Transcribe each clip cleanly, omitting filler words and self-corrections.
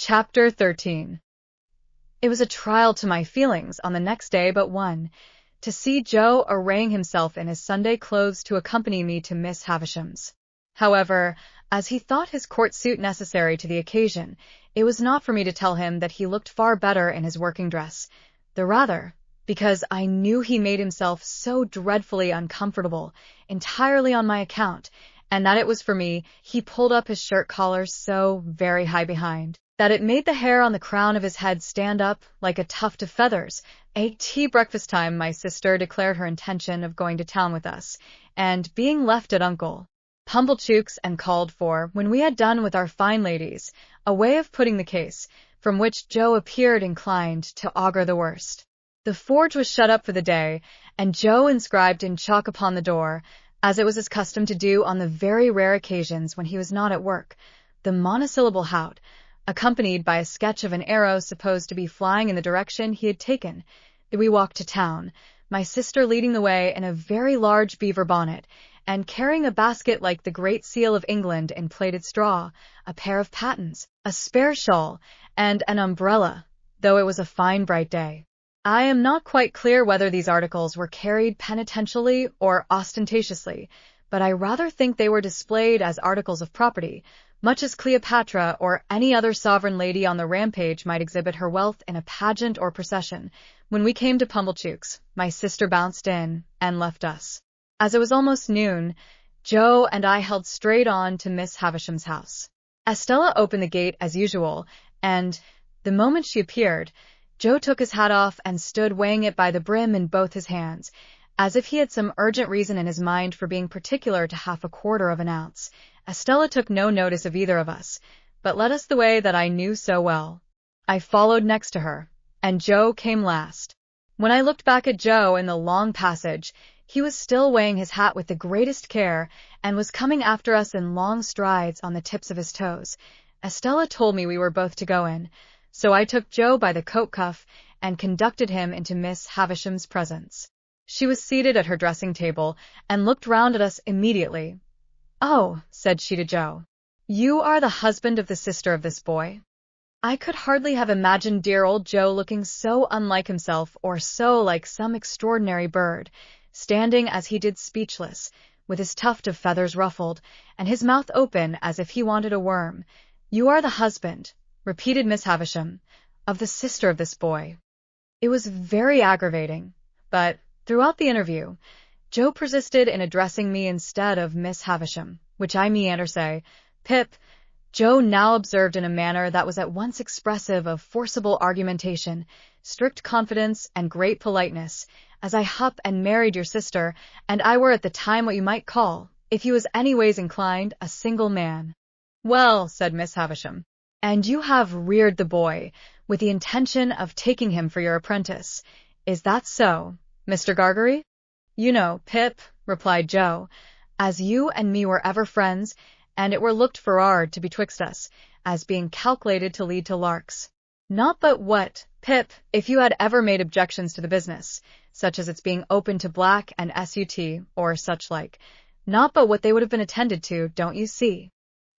Chapter 13. It was a trial to my feelings on the next day but one, to see Joe arraying himself in his Sunday clothes to accompany me to Miss Havisham's. However, as he thought his court suit necessary to the occasion, it was not for me to tell him that he looked far better in his working dress, the rather because I knew he made himself so dreadfully uncomfortable, entirely on my account, and that it was for me he pulled up his shirt collar so very high behind that it made the hair on the crown of his head stand up like a tuft of feathers. At breakfast time my sister declared her intention of going to town with us, and being left at Uncle Pumblechook's and called for, when we had done with our fine ladies, a way of putting the case, from which Joe appeared inclined to augur the worst. The forge was shut up for the day, and Joe inscribed in chalk upon the door, as it was his custom to do on the very rare occasions when he was not at work, the monosyllable hout, accompanied by a sketch of an arrow supposed to be flying in the direction he had taken. We walked to town, my sister leading the way in a very large beaver bonnet, and carrying a basket like the Great Seal of England in plaited straw, a pair of pattens, a spare shawl, and an umbrella, though it was a fine bright day. I am not quite clear whether these articles were carried penitentially or ostentatiously, but I rather think they were displayed as articles of property, much as Cleopatra or any other sovereign lady on the rampage might exhibit her wealth in a pageant or procession. When we came to Pumblechook's, my sister bounced in and left us. As it was almost noon, Joe and I held straight on to Miss Havisham's house. Estella opened the gate as usual, and, the moment she appeared, Joe took his hat off and stood weighing it by the brim in both his hands, as if he had some urgent reason in his mind for being particular to half a quarter of an ounce. Estella took no notice of either of us, but led us the way that I knew so well. I followed next to her, and Joe came last. When I looked back at Joe in the long passage, he was still weighing his hat with the greatest care, and was coming after us in long strides on the tips of his toes. Estella told me we were both to go in, so I took Joe by the coat cuff and conducted him into Miss Havisham's presence. She was seated at her dressing table, and looked round at us immediately. "Oh," said she to Joe, "you are the husband of the sister of this boy?" I could hardly have imagined dear old Joe looking so unlike himself, or so like some extraordinary bird, standing as he did speechless, with his tuft of feathers ruffled, and his mouth open as if he wanted a worm. "You are the husband," repeated Miss Havisham, "of the sister of this boy." It was very aggravating, but, throughout the interview, Joe persisted in addressing me instead of Miss Havisham, which I meander say, "Pip," Joe now observed in a manner that was at once expressive of forcible argumentation, strict confidence, and great politeness, "as I hup and married your sister, and I were at the time what you might call, if you was anyways inclined, a single man." "Well," said Miss Havisham, "and you have reared the boy, with the intention of taking him for your apprentice. Is that so, Mr. Gargery?" "You know, Pip," replied Joe, "as you and me were ever friends, and it were looked for'ard to betwixt us, as being calculated to lead to larks. Not but what, Pip, if you had ever made objections to the business, such as its being open to black and sut, or such like, not but what they would have been attended to, don't you see?"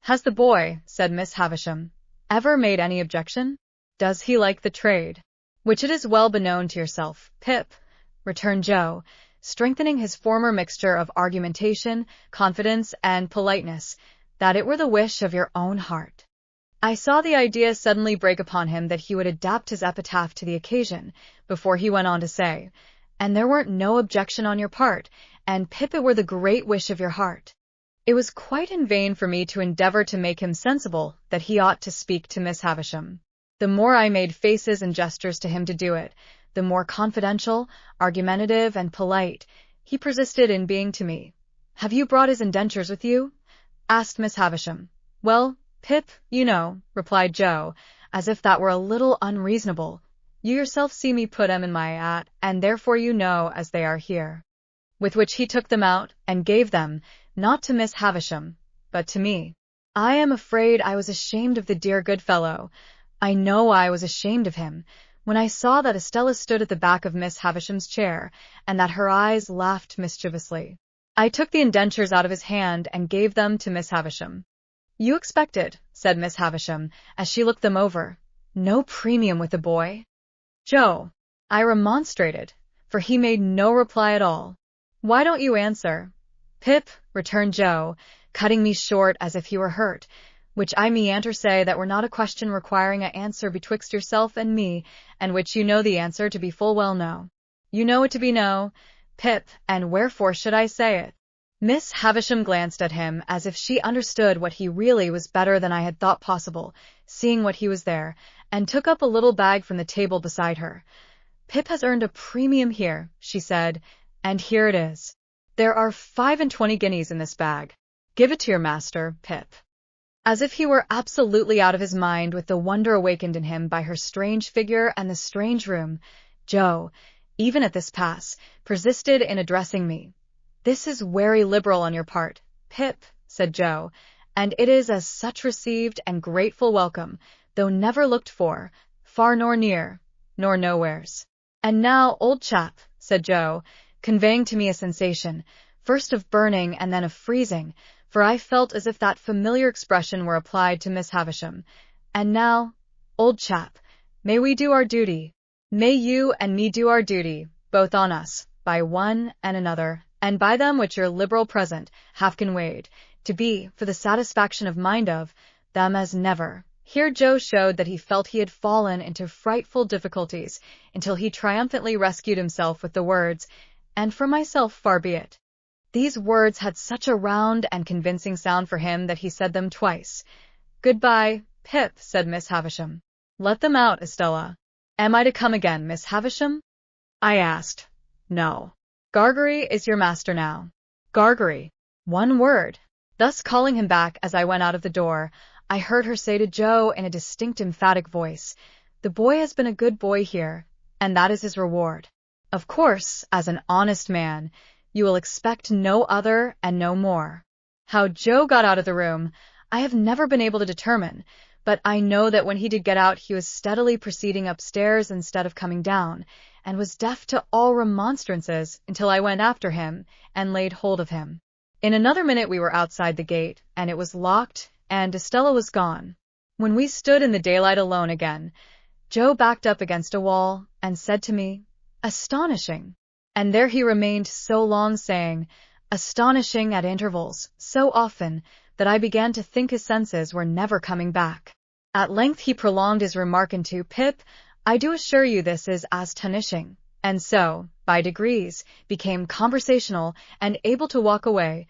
"Has the boy," said Miss Havisham, "ever made any objection? Does he like the trade?" "Which it is well beknown to yourself, Pip," returned Joe, strengthening his former mixture of argumentation, confidence, and politeness, "that it were the wish of your own heart." I saw the idea suddenly break upon him that he would adapt his epitaph to the occasion, before he went on to say, "And there weren't no objection on your part, and Pip, it were the great wish of your heart." It was quite in vain for me to endeavor to make him sensible that he ought to speak to Miss Havisham. The more I made faces and gestures to him to do it, the more confidential, argumentative, and polite he persisted in being to me. "Have you brought his indentures with you?" asked Miss Havisham. "Well, Pip, you know," replied Joe, as if that were a little unreasonable. "You yourself see me put 'em in my 'at, and therefore you know as they are here." With which he took them out, and gave them, not to Miss Havisham, but to me. I am afraid I was ashamed of the dear good fellow. I know I was ashamed of him, when I saw that Estella stood at the back of Miss Havisham's chair, and that her eyes laughed mischievously. I took the indentures out of his hand and gave them to Miss Havisham. You expected, said Miss Havisham, as she looked them over. No premium with the boy? Joe, I remonstrated, for he made no reply at all. Why don't you answer? Pip, returned Joe, cutting me short as if he were hurt, which I meanter say that were not a question requiring a answer betwixt yourself and me, and which you know the answer to be full well no. You know it to be no, Pip, and wherefore should I say it? Miss Havisham glanced at him as if she understood what he really was better than I had thought possible, seeing what he was there, and took up a little bag from the table beside her. Pip has earned a premium here, she said, and here it is. There are 25 guineas in this bag. Give it to your master, Pip. As if he were absolutely out of his mind with the wonder awakened in him by her strange figure and the strange room, Joe, even at this pass, persisted in addressing me. This is very liberal on your part, Pip, said Joe, and it is as such received and grateful welcome, though never looked for, far nor near, nor nowheres. And now, old chap, said Joe, conveying to me a sensation, first of burning and then of freezing, for I felt as if that familiar expression were applied to Miss Havisham. And now, old chap, may we do our duty? May you and me do our duty, both on us, by one and another, and by them which your liberal present hath conveyed, to be, for the satisfaction of mind of, them as never. Here Joe showed that he felt he had fallen into frightful difficulties, until he triumphantly rescued himself with the words, and for myself far be it. These words had such a round and convincing sound for him that he said them twice. Goodbye, Pip, said Miss Havisham. Let them out, Estella. Am I to come again, Miss Havisham? I asked. No. Gargery is your master now. Gargery. One word. Thus calling him back as I went out of the door, I heard her say to Joe in a distinct emphatic voice, The boy has been a good boy here, and that is his reward. Of course, as an honest man, you will expect no other and no more. How Joe got out of the room, I have never been able to determine, but I know that when he did get out he was steadily proceeding upstairs instead of coming down, and was deaf to all remonstrances until I went after him and laid hold of him. In another minute we were outside the gate, and it was locked, and Estella was gone. When we stood in the daylight alone again, Joe backed up against a wall and said to me, Astonishing! And there he remained so long saying, Astonishing at intervals, so often, that I began to think his senses were never coming back. At length he prolonged his remark into, Pip, I do assure you this is astonishing, and so, by degrees, became conversational and able to walk away.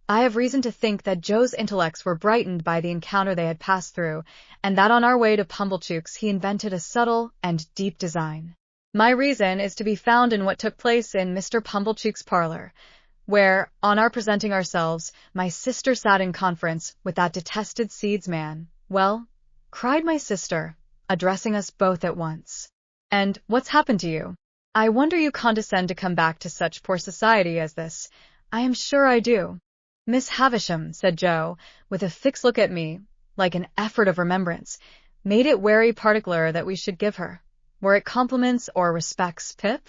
I have reason to think that Joe's intellects were brightened by the encounter they had passed through, and that on our way to Pumblechook's he invented a subtle and deep design. My reason is to be found in what took place in Mr. Pumblechook's parlor, where, on our presenting ourselves, my sister sat in conference with that detested seedsman. Well, cried my sister, addressing us both at once. And what's happened to you? I wonder you condescend to come back to such poor society as this. I am sure I do. Miss Havisham, said Joe, with a fixed look at me, like an effort of remembrance, made it very particular that we should give her. Were it compliments or respects, Pip?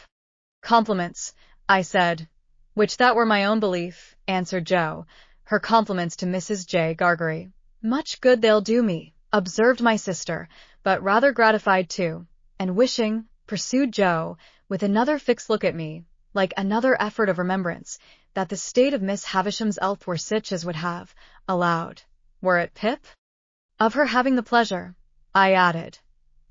Compliments, I said. Which that were my own belief, answered Joe. Her compliments to Mrs. J. Gargery. Much good they'll do me, observed my sister, but rather gratified too, and wishing, pursued Joe, with another fixed look at me, like another effort of remembrance, that the state of Miss Havisham's health were such as would have, allowed, were it Pip? Of her having the pleasure, I added.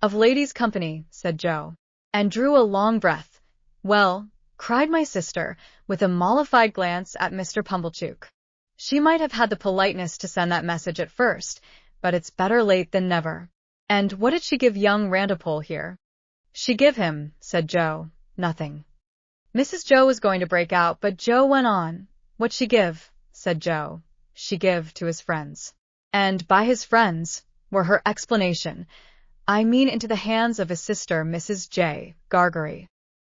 Of ladies' company, said Joe, and drew a long breath. Well, cried my sister, with a mollified glance at Mr. Pumblechook. She might have had the politeness to send that message at first, but it's better late than never. And what did she give young Randipole here? She give him, said Joe, nothing. Mrs. Joe was going to break out, but Joe went on. What she give, said Joe. She give to his friends. And by his friends, were her explanation, I mean into the hands of his sister, Mrs. J. Gargery.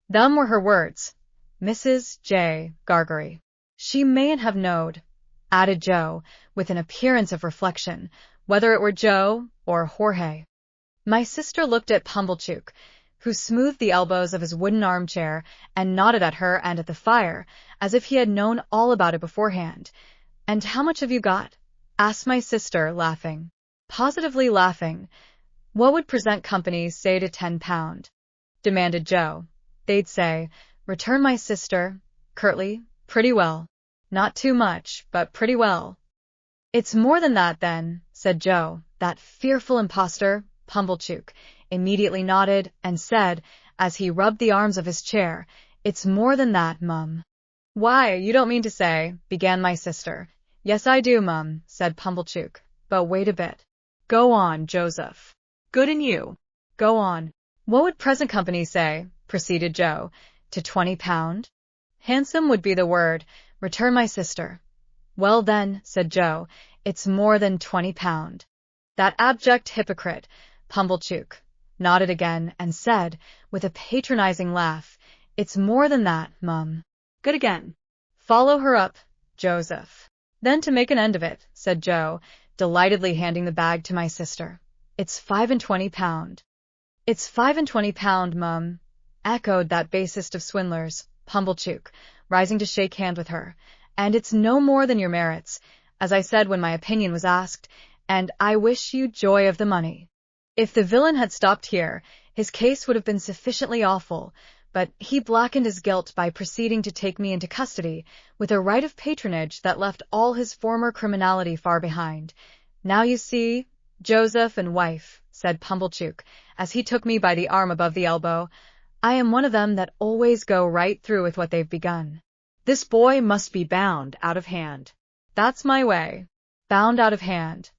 Them were her words. Mrs. J. Gargery. She mayn't have knowed, added Joe, with an appearance of reflection, whether it were Joe or Jorge. My sister looked at Pumblechook, who smoothed the elbows of his wooden armchair and nodded at her and at the fire, as if he had known all about it beforehand. And how much have you got? asked my sister, laughing. Positively laughing. What would present company say to £10? Demanded Joe. They'd say, returned my sister, curtly, pretty well. Not too much, but pretty well. It's more than that then, said Joe. That fearful impostor, Pumblechook, immediately nodded and said, as he rubbed the arms of his chair, it's more than that, Mum. Why, you don't mean to say, began my sister. Yes, I do, Mum, said Pumblechook. But wait a bit. Go on, Joseph. Good in you. Go on. What would present company say, proceeded Joe, to £20? Handsome would be the word, returned my sister. Well then, said Joe, it's more than £20. That abject hypocrite, Pumblechook, nodded again and said, with a patronizing laugh, it's more than that, Mum. Good again. Follow her up, Joseph. Then to make an end of it, said Joe, delightedly handing the bag to my sister. It's £25. It's £25, Mum, echoed that basest of swindlers, Pumblechook, rising to shake hands with her. And it's no more than your merits, as I said when my opinion was asked, and I wish you joy of the money. If the villain had stopped here, his case would have been sufficiently awful, but he blackened his guilt by proceeding to take me into custody, with a right of patronage that left all his former criminality far behind. Now you see, Joseph and wife, said Pumblechook, as he took me by the arm above the elbow, I am one of them that always go right through with what they've begun. This boy must be bound out of hand. That's my way. Bound out of hand.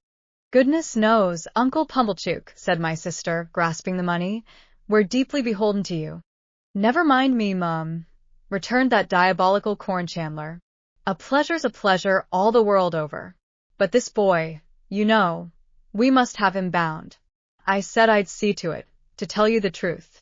Goodness knows, Uncle Pumblechook, said my sister, grasping the money, we're deeply beholden to you. Never mind me, Mum, returned that diabolical corn chandler. A pleasure's a pleasure all the world over. But this boy, you know, we must have him bound. I said I'd see to it, to tell you the truth.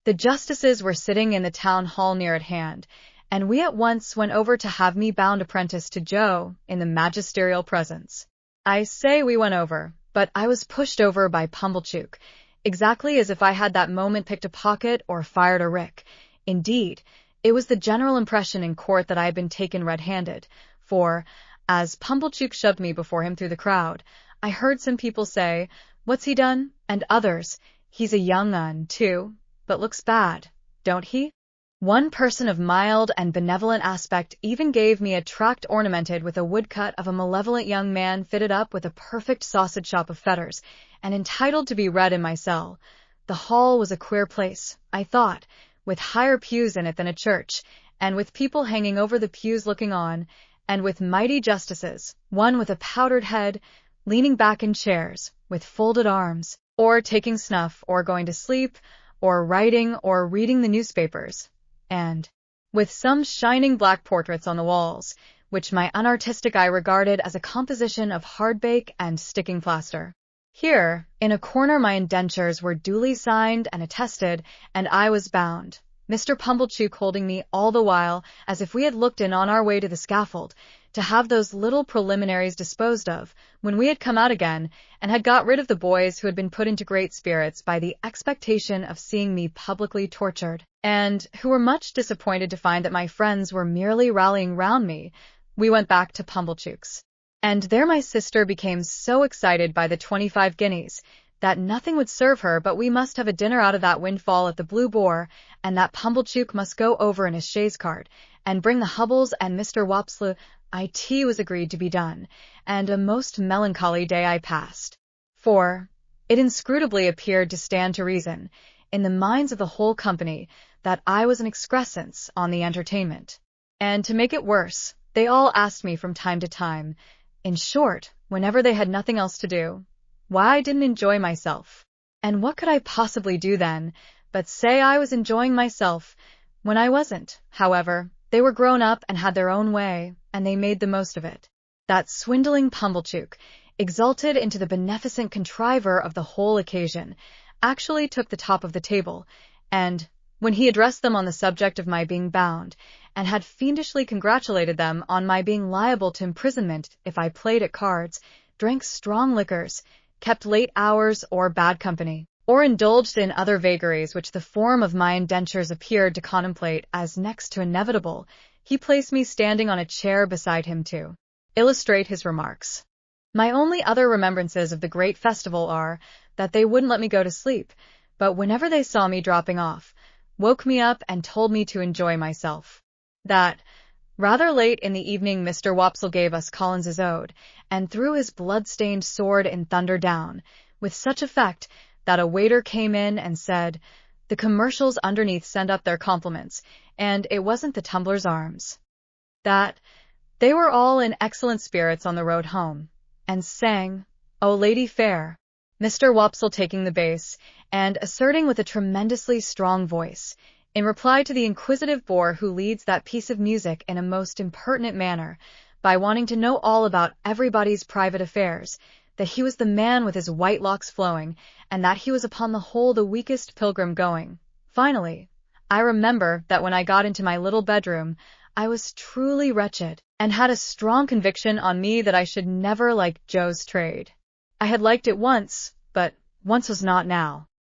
The justices were sitting in the town hall near at hand, and we at once went over to have me bound apprentice to Joe in the magisterial presence. I say we went over, but I was pushed over by Pumblechook, exactly as if I had that moment picked a pocket or fired a rick. Indeed, it was the general impression in court that I had been taken red-handed, for, as Pumblechook shoved me before him through the crowd, I heard some people say, what's he done? And others, he's a young un, too, but looks bad, don't he? One person of mild and benevolent aspect even gave me a tract ornamented with a woodcut of a malevolent young man fitted up with a perfect sausage shop of fetters, and entitled to be read in my cell. The hall was a queer place, I thought, with higher pews in it than a church, and with people hanging over the pews looking on, and with mighty justices, one with a powdered head, leaning back in chairs, with folded arms, or taking snuff, or going to sleep, or writing, or reading the newspapers, and with some shining black portraits on the walls, which my unartistic eye regarded as a composition of hardbake and sticking plaster. Here, in a corner, my indentures were duly signed and attested, and I was bound, Mr. Pumblechook holding me all the while as if we had looked in on our way to the scaffold, to have those little preliminaries disposed of, when we had come out again, and had got rid of the boys who had been put into great spirits by the expectation of seeing me publicly tortured, and who were much disappointed to find that my friends were merely rallying round me. We went back to Pumblechook's. And there my sister became so excited by the 25 guineas, that nothing would serve her but we must have a dinner out of that windfall at the Blue Boar, and that Pumblechook must go over in his chaise cart, and bring the Hubbles and Mr. Wopsle. It was agreed to be done, and a most melancholy day I passed. For it inscrutably appeared to stand to reason, in the minds of the whole company, that I was an excrescence on the entertainment. And to make it worse, they all asked me from time to time, in short, whenever they had nothing else to do, why I didn't enjoy myself. And what could I possibly do then, but say I was enjoying myself, when I wasn't? However, they were grown up and had their own way, and they made the most of it. That swindling Pumblechook, exalted into the beneficent contriver of the whole occasion, actually took the top of the table, and, when he addressed them on the subject of my being bound, and had fiendishly congratulated them on my being liable to imprisonment if I played at cards, drank strong liquors, kept late hours or bad company, or indulged in other vagaries which the form of my indentures appeared to contemplate as next to inevitable, he placed me standing on a chair beside him to illustrate his remarks. My only other remembrances of the great festival are that they wouldn't let me go to sleep, but whenever they saw me dropping off, woke me up and told me to enjoy myself. That, rather late in the evening, Mr. Wopsle gave us Collins's ode, and threw his blood-stained sword in thunder down, with such effect that a waiter came in and said, "The commercials underneath send up their compliments, and it wasn't the Tumbler's Arms." That they were all in excellent spirits on the road home, and sang, "O Lady Fair," Mr. Wopsle taking the bass, and asserting with a tremendously strong voice, in reply to the inquisitive bore who leads that piece of music in a most impertinent manner, by wanting to know all about everybody's private affairs, that he was the man with his white locks flowing, and that he was upon the whole the weakest pilgrim going. Finally, I remember that when I got into my little bedroom, I was truly wretched, and had a strong conviction on me that I should never like Joe's trade. I had liked it once, but once was not now.